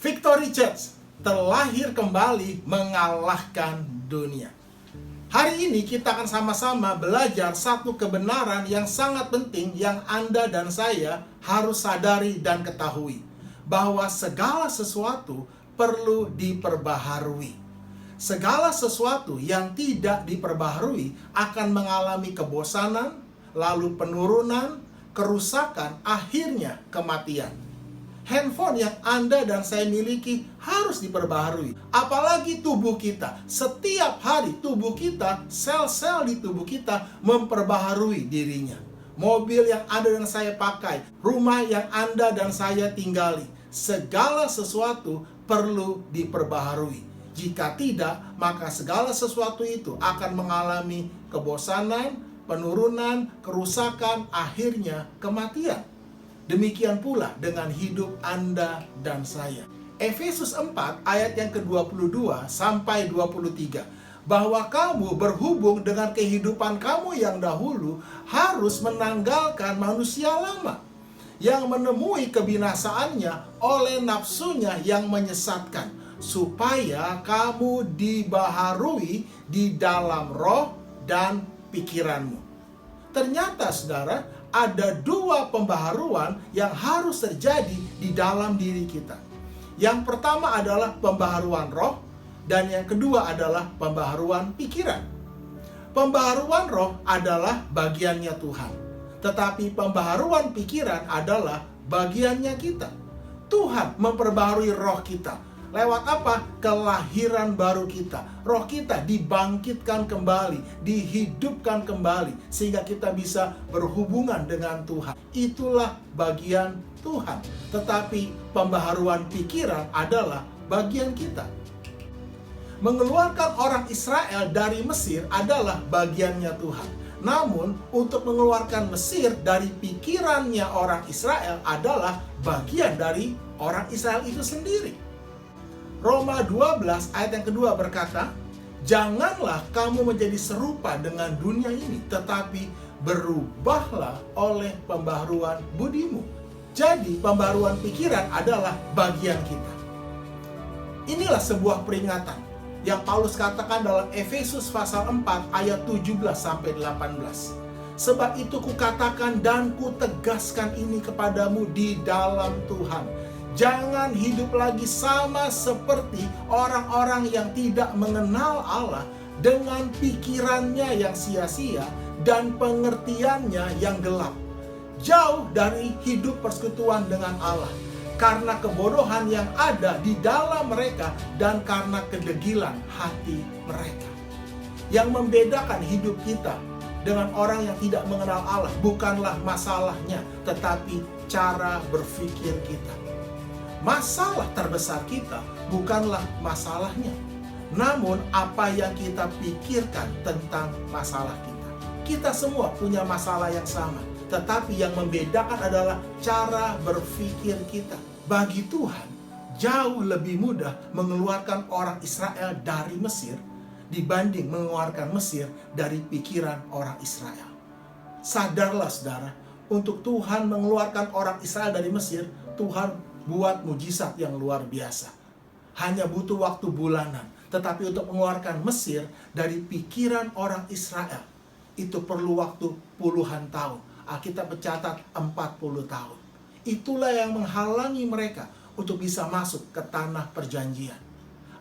Victory Church terlahir kembali mengalahkan dunia. Hari ini kita akan sama-sama belajar satu kebenaran yang sangat penting yang Anda dan saya harus sadari dan ketahui. Bahwa segala sesuatu perlu diperbaharui. Segala sesuatu yang tidak diperbaharui akan mengalami kebosanan, lalu penurunan, kerusakan, akhirnya kematian. Handphone yang Anda dan saya miliki harus diperbaharui. Apalagi tubuh kita. Setiap hari tubuh kita, sel-sel di tubuh kita memperbaharui dirinya. Mobil yang Anda dan saya pakai, rumah yang Anda dan saya tinggali, segala sesuatu perlu diperbaharui. Jika tidak, maka segala sesuatu itu akan mengalami kebosanan, penurunan, kerusakan, akhirnya kematian. Demikian pula dengan hidup Anda dan saya. Efesus 4 ayat yang ke-22 sampai 23. Bahwa kamu berhubung dengan kehidupan kamu yang dahulu harus menanggalkan manusia lama yang menemui kebinasaannya oleh nafsunya yang menyesatkan, supaya kamu dibaharui di dalam roh dan pikiranmu. Ternyata saudara, ada dua pembaharuan yang harus terjadi di dalam diri kita. Yang pertama adalah pembaharuan roh, dan yang kedua adalah pembaharuan pikiran. Pembaharuan roh adalah bagiannya Tuhan, tetapi pembaharuan pikiran adalah bagiannya kita. Tuhan memperbaharui roh kita. Lewat apa? Kelahiran baru kita. Roh kita dibangkitkan kembali, dihidupkan kembali, sehingga kita bisa berhubungan dengan Tuhan. Itulah bagian Tuhan. Tetapi pembaharuan pikiran adalah bagian kita. Mengeluarkan orang Israel dari Mesir adalah bagiannya Tuhan. Namun, untuk mengeluarkan Mesir dari pikirannya orang Israel adalah bagian dari orang Israel itu sendiri. Roma 12 ayat yang kedua berkata, janganlah kamu menjadi serupa dengan dunia ini, tetapi berubahlah oleh pembaharuan budimu. Jadi pembaharuan pikiran adalah bagian kita. Inilah sebuah peringatan yang Paulus katakan dalam Efesus pasal 4 ayat 17 sampai 18. Sebab itu kukatakan dan kutegaskan ini kepadamu di dalam Tuhan. Jangan hidup lagi sama seperti orang-orang yang tidak mengenal Allah dengan pikirannya yang sia-sia dan pengertiannya yang gelap. Jauh dari hidup persekutuan dengan Allah karena kebodohan yang ada di dalam mereka dan karena kedegilan hati mereka. Yang membedakan hidup kita dengan orang yang tidak mengenal Allah bukanlah masalahnya, tetapi cara berpikir kita. Masalah terbesar kita bukanlah masalahnya, namun apa yang kita pikirkan tentang masalah kita. Kita semua punya masalah yang sama, tetapi yang membedakan adalah cara berpikir kita. Bagi Tuhan, jauh lebih mudah mengeluarkan orang Israel dari Mesir dibanding mengeluarkan Mesir dari pikiran orang Israel. Sadarlah saudara, untuk Tuhan mengeluarkan orang Israel dari Mesir, Tuhan buat mujizat yang luar biasa. Hanya butuh waktu bulanan. Tetapi untuk mengeluarkan Mesir dari pikiran orang Israel, itu perlu waktu puluhan tahun. Alkitab mencatat 40 tahun. Itulah yang menghalangi mereka untuk bisa masuk ke tanah perjanjian.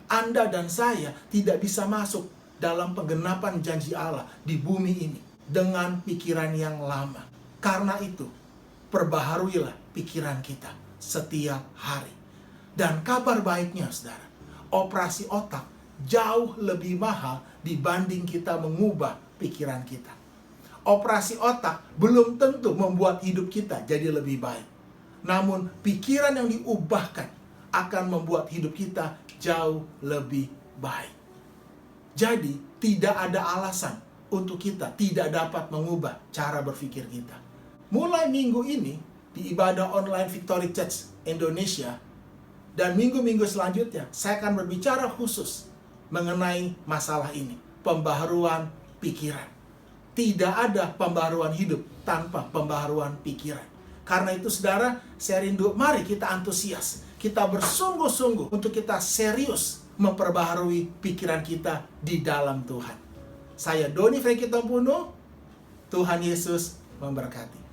Anda dan saya tidak bisa masuk dalam penggenapan janji Allah di bumi ini dengan pikiran yang lama. Karena itu, perbaharuilah pikiran kita setiap hari. Dan kabar baiknya saudara, operasi otak jauh lebih mahal dibanding kita mengubah pikiran kita. Operasi otak belum tentu membuat hidup kita jadi lebih baik. Namun pikiran yang diubahkan akan membuat hidup kita jauh lebih baik. Jadi tidak ada alasan untuk kita tidak dapat mengubah cara berpikir kita. Mulai minggu ini di ibadah online Victory Church Indonesia dan minggu-minggu selanjutnya saya akan berbicara khusus mengenai masalah ini, pembaharuan pikiran. Tidak ada pembaharuan hidup tanpa pembaharuan pikiran. Karena itu saudara, saya rindu, mari kita antusias. kita bersungguh-sungguh untuk kita serius memperbaharui pikiran kita di dalam Tuhan. Saya Doni Franky Tompuno, Tuhan Yesus memberkati.